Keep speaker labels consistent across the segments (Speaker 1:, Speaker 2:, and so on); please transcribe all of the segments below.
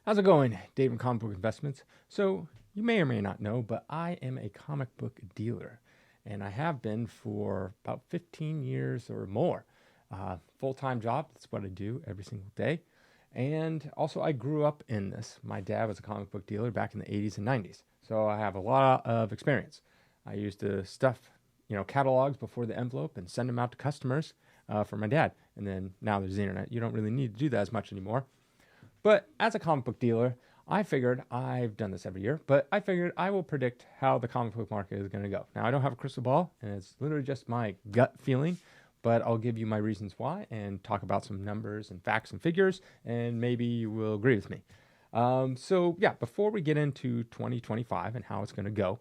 Speaker 1: How's it going, Dave from Comic Book Investments? So, you may or may not know, but I am a comic book dealer, and I have been for about 15 years or more. Full-time job, that's what I do every single day. And also, I grew up in this. My dad was a comic book dealer back in the 80s and 90s, so I have a lot of experience. I used to stuff, catalogs before the envelope and send them out to customers for my dad. And then now there's the internet. You don't really need to do that as much anymore. But as a comic book dealer, I figured I've done this every year, but I figured I will predict how the comic book market is going to go. Now, I don't have a crystal ball, and it's literally just my gut feeling, but I'll give you my reasons why and talk about some numbers and facts and figures, and maybe you will agree with me. Before we get into 2025 and how it's going to go,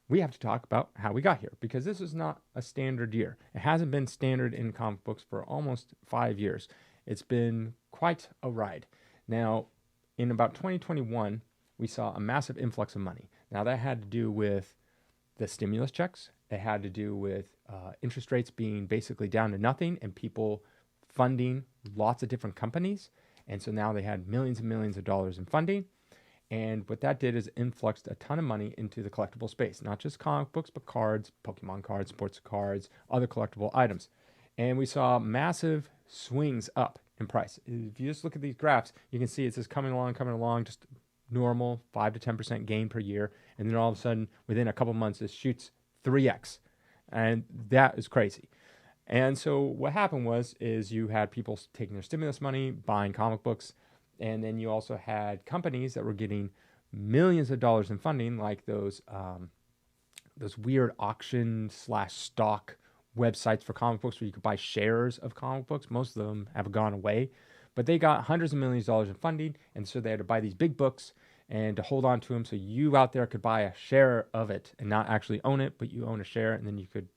Speaker 1: we have to talk about how we got here because this is not a standard year. It hasn't been standard in comic books for almost 5 years. It's been quite a ride. Now, in about 2021, we saw a massive influx of money. Now, that had to do with the stimulus checks. It had to do with interest rates being basically down to nothing and people funding lots of different companies. And so now they had millions and millions of dollars in funding. And what that did is influxed a ton of money into the collectible space, not just comic books, but cards, Pokemon cards, sports cards, other collectible items. And we saw massive swings up in price. If you just look at these graphs, you can see it's just coming along, just normal 5 to 10% gain per year. And then all of a sudden, within a couple months, it shoots 3x. And that is crazy. And so what happened is you had people taking their stimulus money, buying comic books, and then you also had companies that were getting millions of dollars in funding, like those weird auction/stock websites for comic books where you could buy shares of comic books. Most of them have gone away, but they got hundreds of millions of dollars in funding, and so they had to buy these big books and to hold on to them so you out there could buy a share of it and not actually own it, but you own a share, and then you could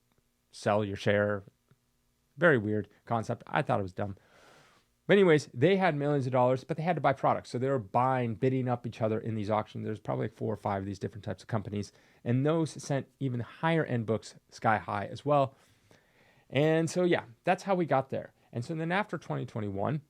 Speaker 1: sell your share. Very weird concept. I thought it was dumb. But anyways, they had millions of dollars, but they had to buy products. So they were bidding up each other in these auctions. There's probably like 4 or 5 of these different types of companies. And those sent even higher end books sky high as well. And so, that's how we got there. And so then after 2021,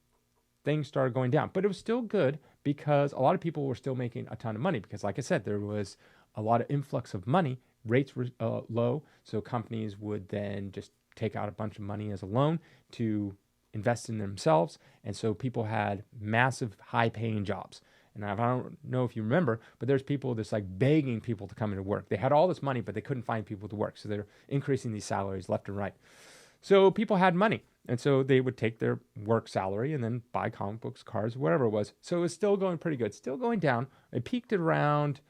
Speaker 1: things started going down. But it was still good because a lot of people were still making a ton of money because, like I said, there was a lot of influx of money. Rates were low. So companies would then just take out a bunch of money as a loan to invest in themselves. And so people had massive high-paying jobs. And I don't know if you remember, but there's people just like begging people to come into work. They had all this money, but they couldn't find people to work. So they're increasing these salaries left and right. So people had money. And so they would take their work salary and then buy comic books, cards, whatever it was. So it was still going pretty good, still going down. It peaked at around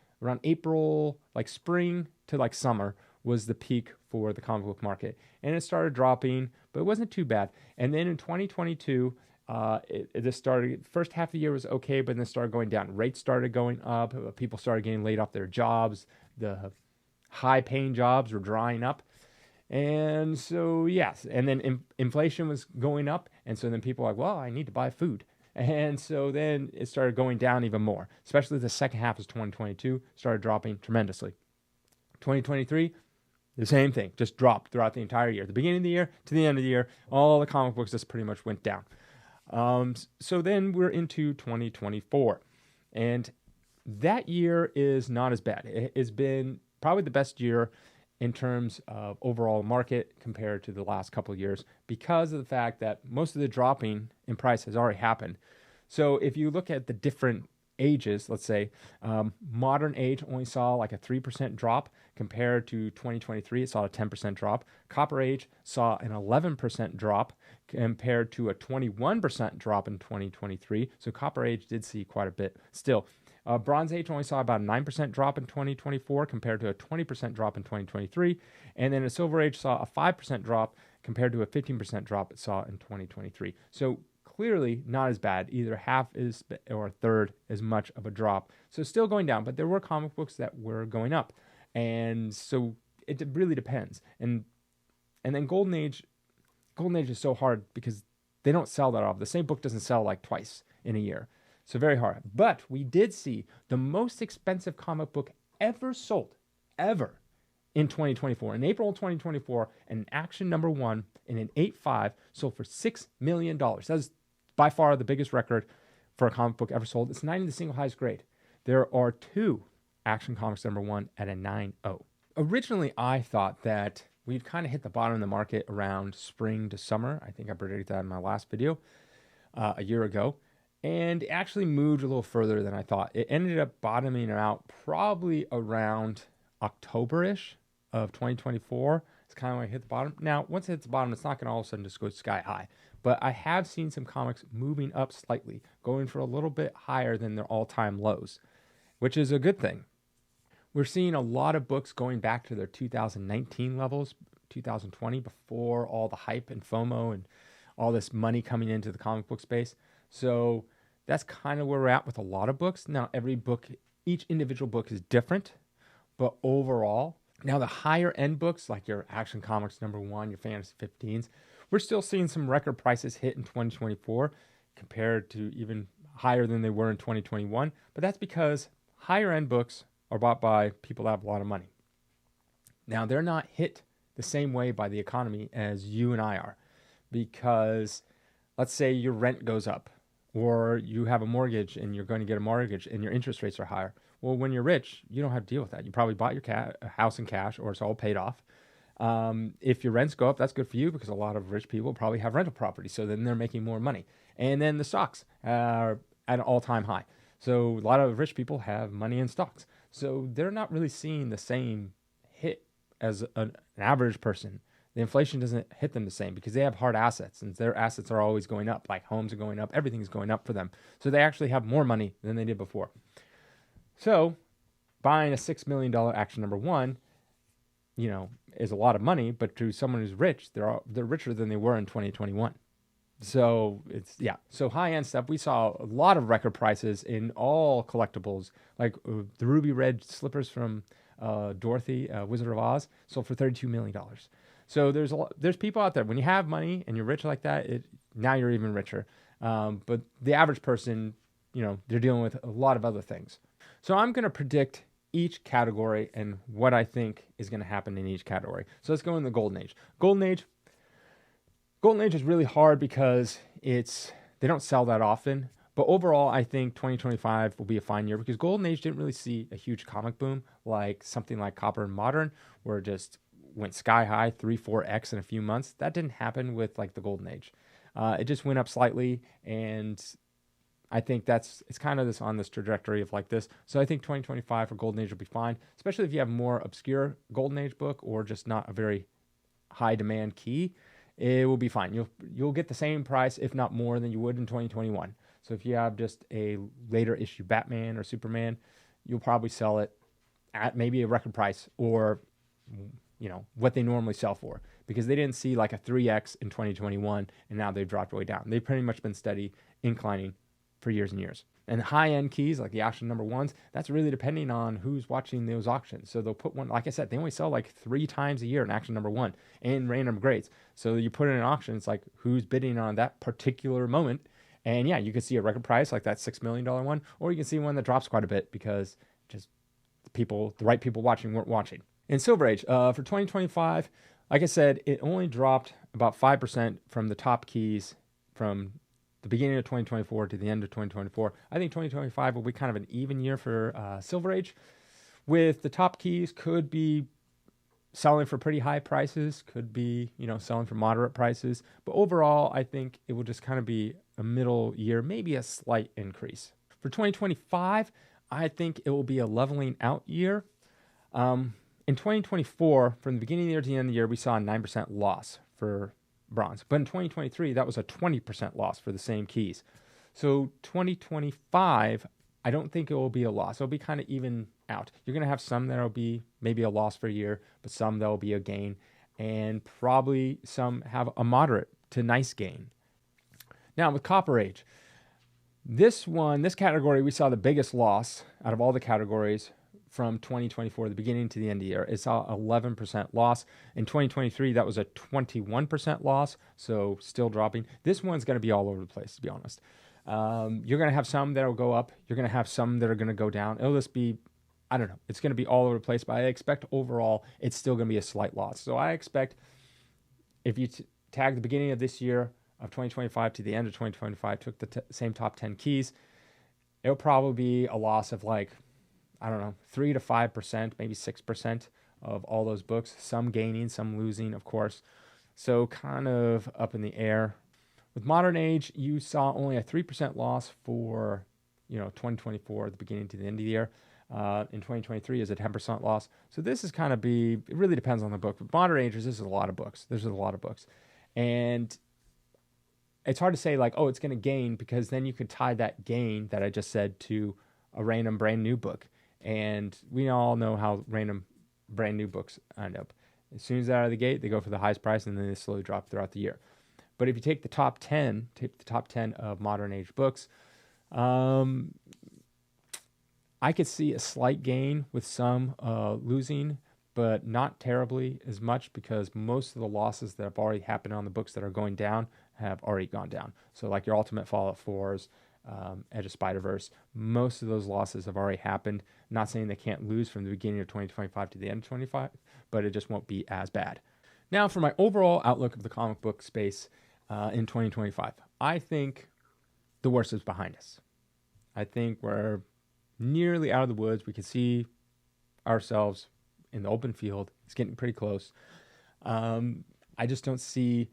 Speaker 1: April, like spring to like summer was the peak for the comic book market. And it started dropping, but it wasn't too bad. And then in 2022, it just started, first half of the year was okay, but then it started going down. Rates started going up. People started getting laid off their jobs. The high paying jobs were drying up. And so, yes. And then inflation was going up. And so then people were like, well, I need to buy food. And so then it started going down even more, especially the second half of 2022 started dropping tremendously. 2023, the same thing, just dropped throughout the entire year. The beginning of the year to the end of the year, all the comic books just pretty much went down. So then we're into 2024. And that year is not as bad. It has been probably the best year in terms of overall market compared to the last couple of years because of the fact that most of the dropping in price has already happened. So if you look at the different ages, let's say modern age only saw like a 3% drop compared to 2023. It saw a 10% drop. Copper age saw an 11% drop compared to a 21% drop in 2023. So copper age did see quite a bit still. Bronze age only saw about a 9% drop in 2024 compared to a 20% drop in 2023. And then a silver age saw a 5% drop compared to a 15% drop it saw in 2023. So clearly not as bad, either half is or a third as much of a drop. So still going down, but there were comic books that were going up. And so it really depends. And then Golden Age is so hard because they don't sell that often. The same book doesn't sell like twice in a year. So very hard. But we did see the most expensive comic book ever sold, ever, in 2024. In April of 2024, an Action #1 in an 8.5 sold for $6 million. That is by far the biggest record for a comic book ever sold. It's not even the single highest grade. There are two Action Comics #1 at a 9.0. Originally, I thought that we'd kind of hit the bottom of the market around spring to summer. I think I predicted that in my last video a year ago. And it actually moved a little further than I thought. It ended up bottoming out probably around October-ish of 2024. It's kind of when I hit the bottom. Now, once it hits the bottom, it's not going to all of a sudden just go sky high. But I have seen some comics moving up slightly, going for a little bit higher than their all-time lows, which is a good thing. We're seeing a lot of books going back to their 2019 levels, 2020, before all the hype and FOMO and all this money coming into the comic book space. So that's kind of where we're at with a lot of books. Now, every book, each individual book is different, but overall, now the higher end books, like your Action Comics #1, your Fantasy 15s, we're still seeing some record prices hit in 2024 compared to even higher than they were in 2021. But that's because higher end books are bought by people that have a lot of money. Now, they're not hit the same way by the economy as you and I are, because let's say your rent goes up, or you have a mortgage and you're going to get a mortgage and your interest rates are higher. Well, when you're rich, you don't have to deal with that. You probably bought your house in cash, or it's all paid off. If your rents go up, that's good for you, because a lot of rich people probably have rental property, so then they're making more money. And then the stocks are at an all-time high. So a lot of rich people have money in stocks. So they're not really seeing the same hit as an average person. The inflation doesn't hit them the same because they have hard assets, and their assets are always going up. Like homes are going up, everything's going up for them. So they actually have more money than they did before. So buying a $6 million Action #1, is a lot of money, but to someone who's rich, they're richer than they were in 2021. So So high end stuff, we saw a lot of record prices in all collectibles, like the ruby red slippers from Dorothy, Wizard of Oz, sold for $32 million. So there's people out there, when you have money and you're rich like that, now you're even richer. But the average person, they're dealing with a lot of other things. So I'm going to predict each category and what I think is going to happen in each category. So let's go in the Golden Age. Golden Age is really hard because they don't sell that often. But overall, I think 2025 will be a fine year, because Golden Age didn't really see a huge comic boom like something like Copper and Modern, where it just went sky high, 3-4x in a few months. That didn't happen with like the Golden Age. It just went up slightly, and I think it's kind of on this trajectory of like this. So I think 2025 for Golden Age will be fine, especially if you have more obscure Golden Age book or just not a very high demand key. It will be fine. You'll get the same price, if not more, than you would in 2021. So if you have just a later issue Batman or Superman, you'll probably sell it at maybe a record price, or what they normally sell for, because they didn't see like a 3x in 2021 and now they've dropped way down. They've pretty much been steady inclining for years and years. And high-end keys like the Action #1s, that's really depending on who's watching those auctions. So they'll put one, like I said, they only sell like 3 times a year in Action #1 and random grades. So you put in an auction, it's like who's bidding on that particular moment. And yeah, you can see a record price like that $6 million one, or you can see one that drops quite a bit because just the right people watching weren't watching. In Silver Age, for 2025, like I said, it only dropped about 5% from the top keys from the beginning of 2024 to the end of 2024. I think 2025 will be kind of an even year for Silver Age, with the top keys could be selling for pretty high prices, could be, selling for moderate prices. But overall, I think it will just kind of be a middle year, maybe a slight increase. For 2025, I think it will be a leveling out year. In 2024, from the beginning of the year to the end of the year, we saw a 9% loss for bronze. But in 2023, that was a 20% loss for the same keys. So 2025, I don't think it will be a loss. It'll be kind of even out. You're going to have some that will be maybe a loss for a year, but some that will be a gain, and probably some have a moderate to nice gain. Now with Copper Age, this category, we saw the biggest loss out of all the categories from 2024, the beginning to the end of the year. It saw 11% loss. In 2023, that was a 21% loss, so still dropping. This one's going to be all over the place, to be honest. You're going to have some that will go up. You're going to have some that are going to go down. It'll just be, I don't know, it's going to be all over the place, but I expect overall it's still going to be a slight loss. So I expect if you tag the beginning of this year of 2025 to the end of 2025, took the same top 10 keys, it'll probably be a loss of like, I don't know, 3 to 5%, maybe 6% of all those books. Some gaining, some losing, of course. So kind of up in the air. With Modern Age, you saw only a 3% loss for 2024, the beginning to the end of the year. In 2023 is a 10% loss. So this is kind of it really depends on the book. With Modern Ages, this is a lot of books. There's a lot of books. And it's hard to say like, oh, it's going to gain, because then you could tie that gain that I just said to a random brand new book. And we all know how random brand new books end up. As soon as they're out of the gate, they go for the highest price, and then they slowly drop throughout the year. But if you take the top 10, of modern age books, I could see a slight gain with some losing, but not terribly as much, because most of the losses that have already happened on the books that are going down have already gone down. So like your Ultimate Fallout 4s, Edge of Spider-Verse, most of those losses have already happened. Not saying they can't lose from the beginning of 2025 to the end of 25, but it just won't be as bad. Now for my overall outlook of the comic book space in 2025, I think the worst is behind us. I think we're nearly out of the woods. We can see ourselves in the open field. It's getting pretty close. I just don't see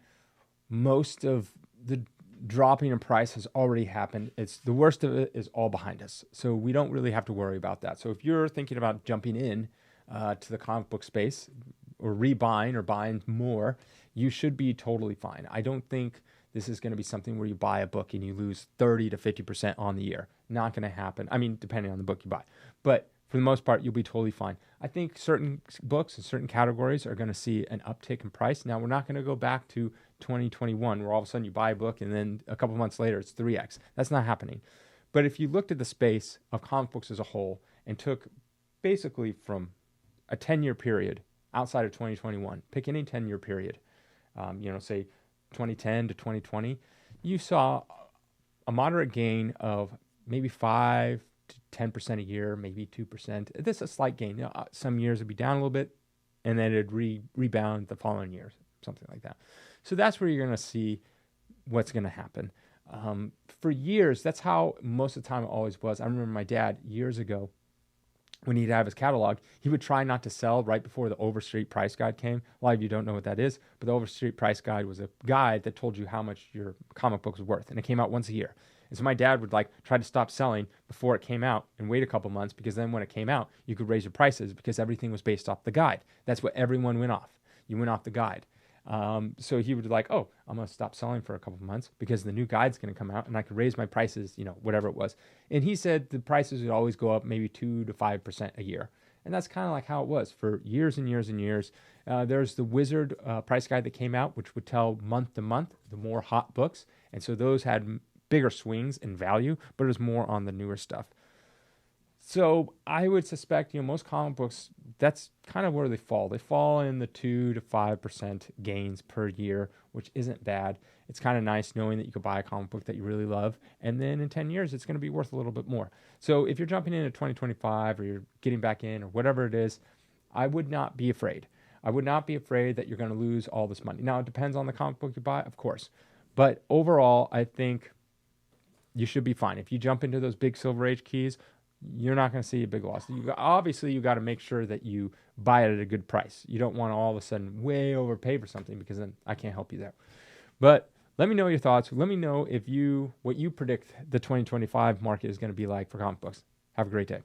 Speaker 1: most of the dropping in price has already happened. It's the worst of it is all behind us. So we don't really have to worry about that. So if you're thinking about jumping in to the comic book space, or rebuying or buying more, you should be totally fine. I don't think this is going to be something where you buy a book and you lose 30 to 50% on the year. Not going to happen. I mean, depending on the book you buy. But for the most part, you'll be totally fine. I think certain books and certain categories are going to see an uptick in price. Now, we're not going to go back to 2021 where all of a sudden you buy a book and then a couple months later it's 3x. That's not happening. But if you looked at the space of comic books as a whole and took basically from a 10-year period outside of 2021, pick any 10-year period, say 2010 to 2020, you saw a moderate gain of maybe 5 to 10% a year, maybe 2%. This is a slight gain. Some years it'd be down a little bit, and then it'd rebound the following years, something like that. So that's where you're going to see what's going to happen. For years, that's how most of the time it always was. I remember my dad years ago, when he'd have his catalog, he would try not to sell right before the Overstreet Price Guide came. A lot of you don't know what that is, but the Overstreet Price Guide was a guide that told you how much your comic book was worth, and it came out once a year. And so my dad would try to stop selling before it came out and wait a couple months, because then when it came out, you could raise your prices because everything was based off the guide. That's what everyone went off. You went off the guide. So he would be like, oh, I'm going to stop selling for a couple of months because the new guide's going to come out and I could raise my prices, whatever it was. And he said the prices would always go up maybe 2 to 5% a year. And that's kind of like how it was for years and years and years. There's the Wizard price guide that came out, which would tell month to month the more hot books. And so those had bigger swings in value, but it was more on the newer stuff. So I would suspect, most comic books, that's kind of where they fall. They fall in the 2 to 5% gains per year, which isn't bad. It's kind of nice knowing that you could buy a comic book that you really love, and then in 10 years, it's going to be worth a little bit more. So if you're jumping in at 2025 or you're getting back in or whatever it is, I would not be afraid. I would not be afraid that you're going to lose all this money. Now, it depends on the comic book you buy, of course. But overall, I think you should be fine. If you jump into those big Silver Age keys, you're not going to see a big loss. Obviously, you got to make sure that you buy it at a good price. You don't want to all of a sudden way overpay for something, because then I can't help you there. But let me know your thoughts. Let me know what you predict the 2025 market is going to be like for comic books. Have a great day.